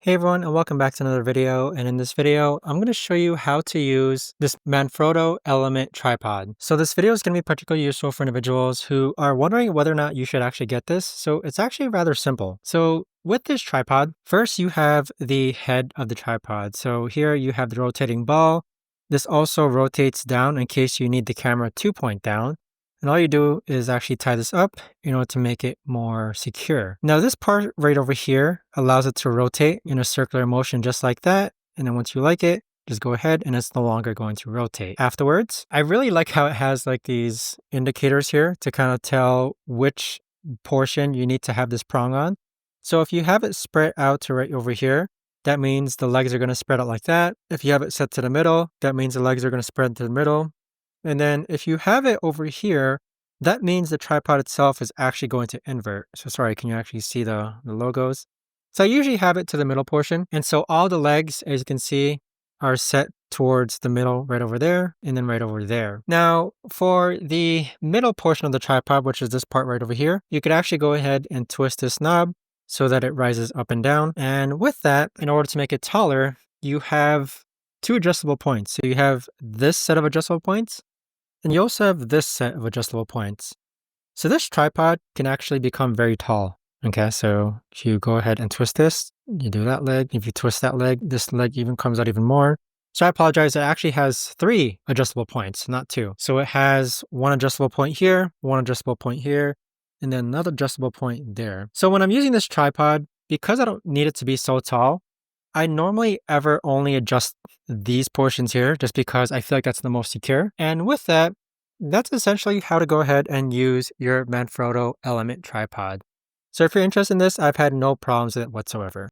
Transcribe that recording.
Hey everyone, and welcome back to another video. And in this video, I'm going to show you how to use this ManFrotto Element Tripod. So this video is going to be particularly useful for individuals who are wondering whether or not you should actually get this. So it's actually rather simple. So with this tripod, first you have the head of the tripod. So here you have the rotating ball. This also rotates down in case you need the camera to point down. And all you do is actually tie this up in order to make it more secure. Now this part right over here allows it to rotate in a circular motion just like that. And then once you like it, just go ahead and it's no longer going to rotate. Afterwards, I really like how it has like these indicators here to kind of tell which portion you need to have this prong on. So if you have it spread out to right over here, that means the legs are going to spread out like that. If you have it set to the middle, that means the legs are going to spread to the middle. And then if you have it over here, that means the tripod itself is actually going to invert. So sorry, can you actually see the logos? So I usually have it to the middle portion. And so all the legs, as you can see, are set towards the middle right over there and then right over there. Now for the middle portion of the tripod, which is this part right over here, you could actually go ahead and twist this knob so that it rises up and down. And with that, in order to make it taller, you have two adjustable points. So you have this set of adjustable points, and you also have this set of adjustable points. So this tripod can actually become very tall. Okay, so if you go ahead and twist this, you do that leg. If you twist that leg, this leg even comes out even more. So I apologize, it actually has 3 adjustable points, not 2. So it has one adjustable point here, one adjustable point here, and then another adjustable point there. So when I'm using this tripod, because I don't need it to be so tall, I normally ever only adjust these portions here just because I feel like that's the most secure. And with that, that's essentially how to go ahead and use your ManFrotto Element Tripod. So if you're interested in this, I've had no problems with it whatsoever.